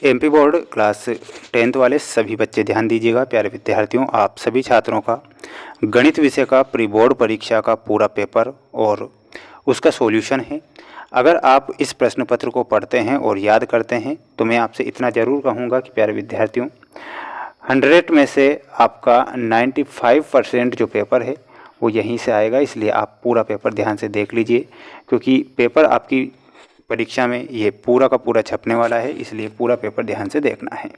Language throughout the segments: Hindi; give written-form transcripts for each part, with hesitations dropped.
एमपी बोर्ड क्लास 10th वाले सभी बच्चे ध्यान दीजिएगा। प्यारे विद्यार्थियों, आप सभी छात्रों का गणित विषय का प्री बोर्ड परीक्षा का पूरा पेपर और उसका सॉल्यूशन है। अगर आप इस प्रश्न पत्र को पढ़ते हैं और याद करते हैं तो मैं आपसे इतना ज़रूर कहूँगा कि प्यारे विद्यार्थियों, 100 में से आपका 95% जो पेपर है वो यहीं से आएगा। इसलिए आप पूरा पेपर ध्यान से देख लीजिए, क्योंकि पेपर आपकी परीक्षा में ये पूरा का पूरा छपने वाला है। इसलिए पूरा पेपर ध्यान से देखना है।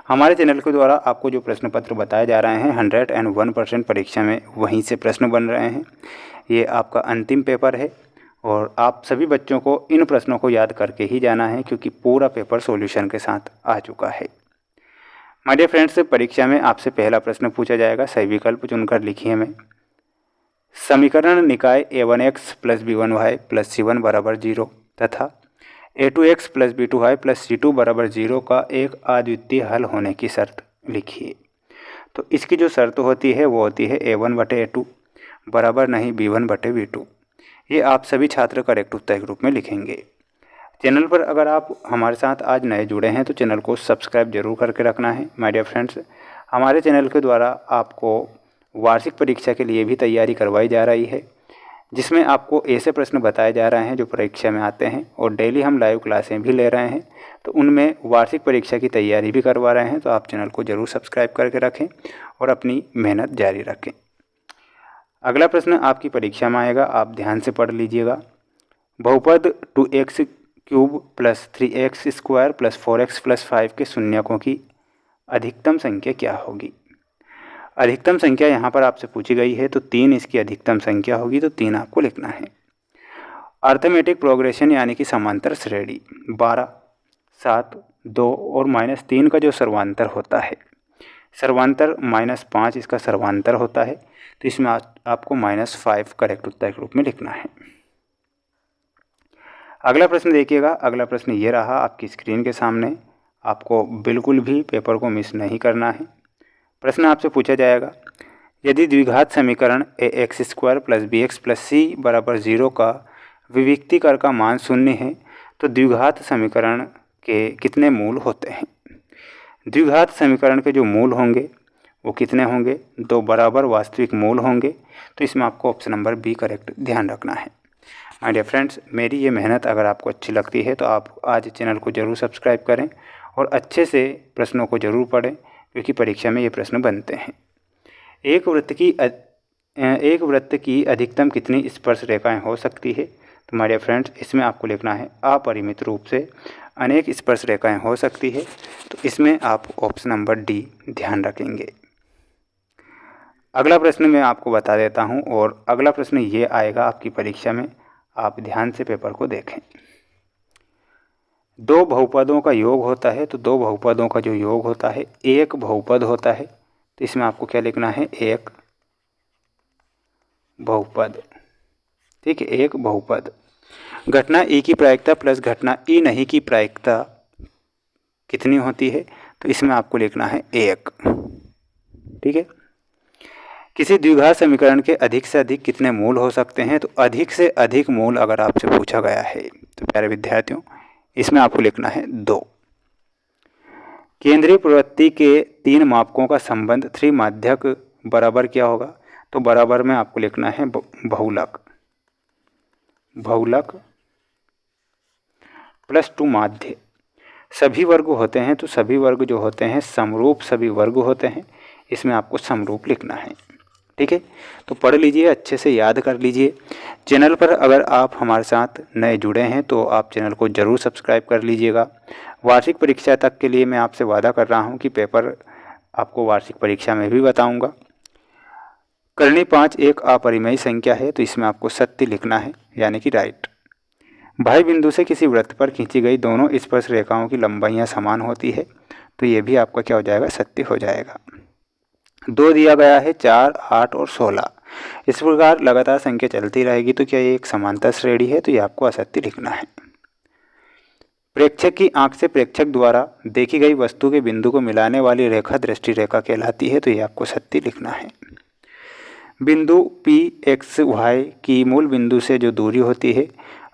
हमारे चैनल के द्वारा आपको जो प्रश्न पत्र बताए जा रहे हैं 101% परीक्षा में वहीं से प्रश्न बन रहे हैं। ये आपका अंतिम पेपर है और आप सभी बच्चों को इन प्रश्नों को याद करके ही जाना है, क्योंकि पूरा पेपर सॉल्यूशन के साथ आ चुका है। माय डियर फ्रेंड्स, परीक्षा में आपसे पहला प्रश्न पूछा जाएगा। सही विकल्प चुनकर लिखिए। मैं समीकरण निकाय a1x + b1y + c1 = 0 तथा a2x + b2y + c2 = 0 का एक अद्वितीय हल होने की शर्त लिखिए। तो इसकी जो शर्त होती है वो होती है a1/a2 बराबर नहीं b1/b2। ये आप सभी छात्र करेक्ट उत्तर के रूप में लिखेंगे। चैनल पर अगर आप हमारे साथ आज नए जुड़े हैं तो चैनल को सब्सक्राइब जरूर करके रखना है। माय डियर फ्रेंड्स, हमारे चैनल के द्वारा आपको वार्षिक परीक्षा के लिए भी तैयारी करवाई जा रही है, जिसमें आपको ऐसे प्रश्न बताए जा रहे हैं जो परीक्षा में आते हैं, और डेली हम लाइव क्लासें भी ले रहे हैं। तो उनमें वार्षिक परीक्षा की तैयारी भी करवा रहे हैं। तो आप चैनल को ज़रूर सब्सक्राइब करके रखें और अपनी मेहनत जारी रखें। अगला प्रश्न आपकी परीक्षा में आएगा, आप ध्यान से पढ़ लीजिएगा। बहुपद 2x³ + 3x² + 4x + 5 के शून्यकों की अधिकतम संख्या क्या होगी। अधिकतम संख्या यहाँ पर आपसे पूछी गई है, तो 3 इसकी अधिकतम संख्या होगी। तो 3 आपको लिखना है। अर्थमेटिक प्रोग्रेशन यानी कि समांतर श्रेणी 12, 7, 2 और -3 का जो सर्वांतर होता है, सर्वांतर -5 इसका सर्वांतर होता है। तो इसमें आपको -5 करेक्ट उत्तर के रूप में लिखना है। अगला प्रश्न देखिएगा। अगला प्रश्न ये रहा आपकी स्क्रीन के सामने। आपको बिल्कुल भी पेपर को मिस नहीं करना है। प्रश्न आपसे पूछा जाएगा, यदि द्विघात समीकरण ax² + bx + c = 0 का विविक्तीकर का मान 0 है तो द्विघात समीकरण के कितने मूल होते हैं। द्विघात समीकरण के जो मूल होंगे वो कितने होंगे, 2 बराबर वास्तविक मूल होंगे। तो इसमें आपको ऑप्शन नंबर बी करेक्ट ध्यान रखना है। माय डियर फ्रेंड्स, मेरी ये मेहनत अगर आपको अच्छी लगती है तो आप आज चैनल को ज़रूर सब्सक्राइब करें और अच्छे से प्रश्नों को ज़रूर पढ़ें, क्योंकि परीक्षा में ये प्रश्न बनते हैं। एक वृत्त की अधिकतम कितनी स्पर्श रेखाएं हो सकती है। तो माय डियर फ्रेंड्स, इसमें आपको लिखना है अपरिमित रूप से अनेक स्पर्श रेखाएं हो सकती है। तो इसमें आप ऑप्शन नंबर डी ध्यान रखेंगे। अगला प्रश्न मैं आपको बता देता हूं, और अगला प्रश्न ये आएगा आपकी परीक्षा में। आप ध्यान से पेपर को देखें। 2 बहुपदों का योग होता है, तो 2 बहुपदों का जो योग होता है एक बहुपद होता है। तो इसमें आपको क्या लिखना है, एक बहुपद। ठीक है, एक बहुपद। घटना ई की प्रायिकता प्लस घटना ई नहीं की प्रायिकता कितनी होती है। तो इसमें आपको लिखना है 1। ठीक है। किसी द्विघात समीकरण के अधिक से अधिक कितने मूल हो सकते हैं। तो अधिक से अधिक मूल अगर आपसे पूछा गया है तो प्यारे विद्यार्थियों इसमें आपको लिखना है 2। केंद्रीय प्रवृत्ति के 3 मापकों का संबंध त्रिमाध्यक बराबर क्या होगा। तो बराबर में आपको लिखना है बहुलक। बहुलक +2 माध्य। सभी वर्ग होते हैं, तो सभी वर्ग जो होते हैं समरूप सभी वर्ग होते हैं। इसमें आपको समरूप लिखना है। ठीक है, तो पढ़ लीजिए, अच्छे से याद कर लीजिए। चैनल पर अगर आप हमारे साथ नए जुड़े हैं तो आप चैनल को ज़रूर सब्सक्राइब कर लीजिएगा। वार्षिक परीक्षा तक के लिए मैं आपसे वादा कर रहा हूं कि पेपर आपको वार्षिक परीक्षा में भी बताऊंगा। करनी 5 एक अपरिमेय संख्या है, तो इसमें आपको सत्य लिखना है, यानी कि राइट। भाई बिंदु से किसी वृत्त पर खींची गई दोनों स्पर्श रेखाओं की लंबाइयाँ समान होती है। तो ये भी आपका क्या हो जाएगा, सत्य हो जाएगा। 2 दिया गया है, 4, 8 और 16। इस प्रकार लगातार संख्या चलती रहेगी। तो क्या ये एक समांतर श्रेणी है। तो ये आपको असत्य लिखना है। प्रेक्षक की आंख से प्रेक्षक द्वारा देखी गई वस्तु के बिंदु को मिलाने वाली रेखा दृष्टि रेखा कहलाती है। तो ये आपको सत्य लिखना है। बिंदु P(x,y) की मूल बिंदु से जो दूरी होती है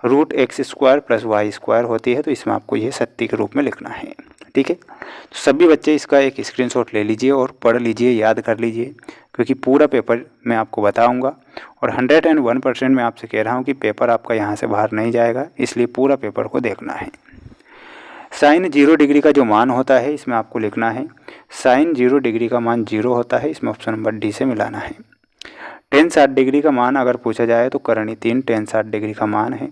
√x² + y² होती है। तो इसमें आपको ये सत्य के रूप में लिखना है। ठीक है। तो सभी बच्चे इसका एक स्क्रीनशॉट ले लीजिए और पढ़ लीजिए, याद कर लीजिए, क्योंकि पूरा पेपर मैं आपको बताऊंगा और 101% मैं आपसे कह रहा हूं कि पेपर आपका यहां से बाहर नहीं जाएगा, इसलिए पूरा पेपर को देखना है। साइन 0 डिग्री का जो मान होता है इसमें आपको लिखना है साइन 0 डिग्री का मान 0 होता है, इसमें ऑप्शन नंबर डी से मिलाना है। टेन 60 डिग्री का मान अगर पूछा जाए तो करणी 3 टेन 60 डिग्री का मान है।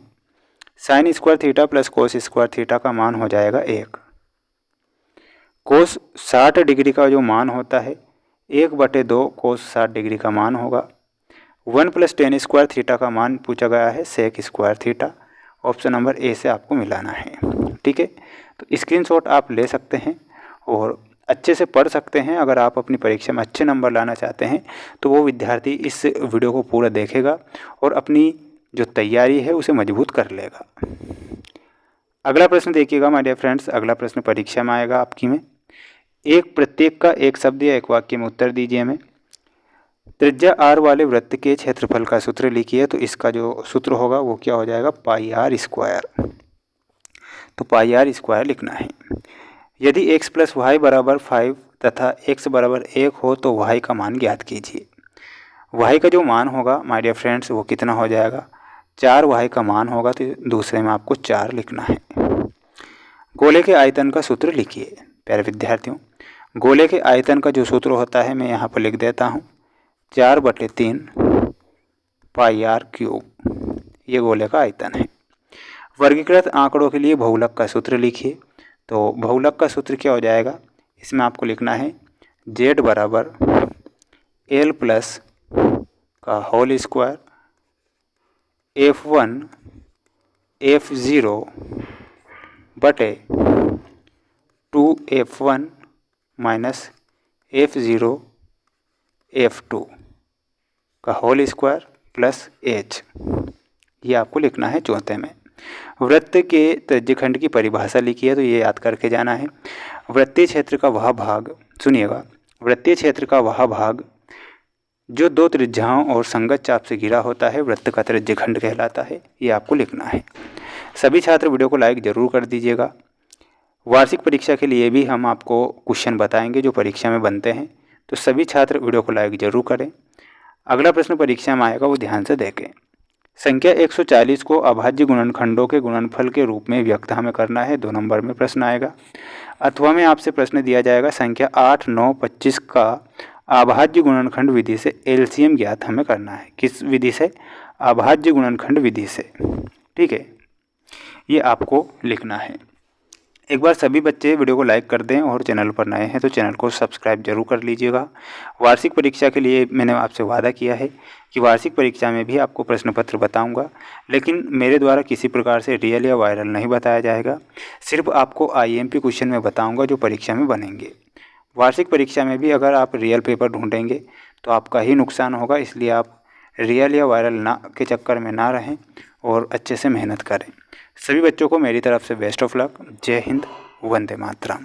Sine square theta plus cos square theta का मान हो जाएगा 1। कोस 60 डिग्री का जो मान होता है 1/2 कोस 60 डिग्री का मान होगा। 1 + टेन स्क्वायर थीटा का मान पूछा गया है sec square theta, option number A से आपको मिलाना है। ठीक है, तो स्क्रीनशॉट आप ले सकते हैं और अच्छे से पढ़ सकते हैं। अगर आप अपनी परीक्षा में अच्छे नंबर लाना चाहते हैं तो वो विद्यार्थी इस वीडियो को पूरा देखेगा और अपनी जो तैयारी है उसे मजबूत कर लेगा। अगला प्रश्न देखिएगा माय डियर फ्रेंड्स। अगला प्रश्न परीक्षा में आएगा आपकी में। एक प्रत्येक का एक शब्द या एक वाक्य में उत्तर दीजिए हमें। त्रिज्या r वाले वृत्त के क्षेत्रफल का सूत्र लिखिए। तो इसका जो सूत्र होगा वो क्या हो जाएगा, पाई r स्क्वायर। तो पाई r स्क्वायर लिखना है। यदि x + y = 5 तथा x = 1 हो तो y का मान ज्ञात कीजिए। y का जो मान होगा माय डियर फ्रेंड्स वो कितना हो जाएगा, 4y का मान होगा, तो दूसरे में आपको 4 लिखना है। गोले के आयतन का सूत्र लिखिए। प्यारे विद्यार्थियों, गोले के आयतन का जो सूत्र होता है मैं यहाँ पर लिख देता हूँ, 4/3 पाई r³। ये गोले का आयतन है। वर्गीकृत आंकड़ों के लिए बहुलक का सूत्र लिखिए। तो बहुलक का सूत्र क्या हो जाएगा, इसमें आपको लिखना है z = l प्लस का होल स्क्वायर f1 f0 बटे 2f1 माइनस f0 f2 का होल स्क्वायर प्लस h। ये आपको लिखना है चौथे में। वृत्त के त्रिज्यखंड की परिभाषा लिखी है, तो ये याद करके जाना है। वृत्तीय क्षेत्र का वह भाग, सुनिएगा, वृत्तीय क्षेत्र का वह भाग जो दो त्रिज्याओं और संगत चाप से घिरा होता है वृत्त का त्रिज्यखंड कहलाता है। ये आपको लिखना है। सभी छात्र वीडियो को लाइक ज़रूर कर दीजिएगा। वार्षिक परीक्षा के लिए भी हम आपको क्वेश्चन बताएंगे जो परीक्षा में बनते हैं, तो सभी छात्र वीडियो को लाइक ज़रूर करें। अगला प्रश्न परीक्षा में आएगा, वो ध्यान से देखें। संख्या 140 को अभाज्य गुणनखंडों के गुणनफल के रूप में व्यक्त हमें करना है। 2 नंबर में प्रश्न आएगा। अथवा में आपसे प्रश्न दिया जाएगा संख्या 8, 9, 25 का अभाज्य गुणनखंड विधि से एलसीएम ज्ञात हमें करना है। किस विधि से, अभाज्य गुणनखंड विधि से। ठीक है, ये आपको लिखना है। एक बार सभी बच्चे वीडियो को लाइक कर दें और चैनल पर नए हैं तो चैनल को सब्सक्राइब जरूर कर लीजिएगा। वार्षिक परीक्षा के लिए मैंने आपसे वादा किया है कि वार्षिक परीक्षा में भी आपको प्रश्न पत्र बताऊंगा, लेकिन मेरे द्वारा किसी प्रकार से रियल या वायरल नहीं बताया जाएगा। सिर्फ आपको आईएमपी क्वेश्चन में बताऊंगा जो परीक्षा में बनेंगे। वार्षिक परीक्षा में भी अगर आप रियल पेपर ढूंढेंगे तो आपका ही नुकसान होगा, इसलिए आप रियल या वायरल ना के चक्कर में ना रहें और अच्छे से मेहनत करें। सभी बच्चों को मेरी तरफ से बेस्ट ऑफ लक। जय हिंद, वंदे मातरम।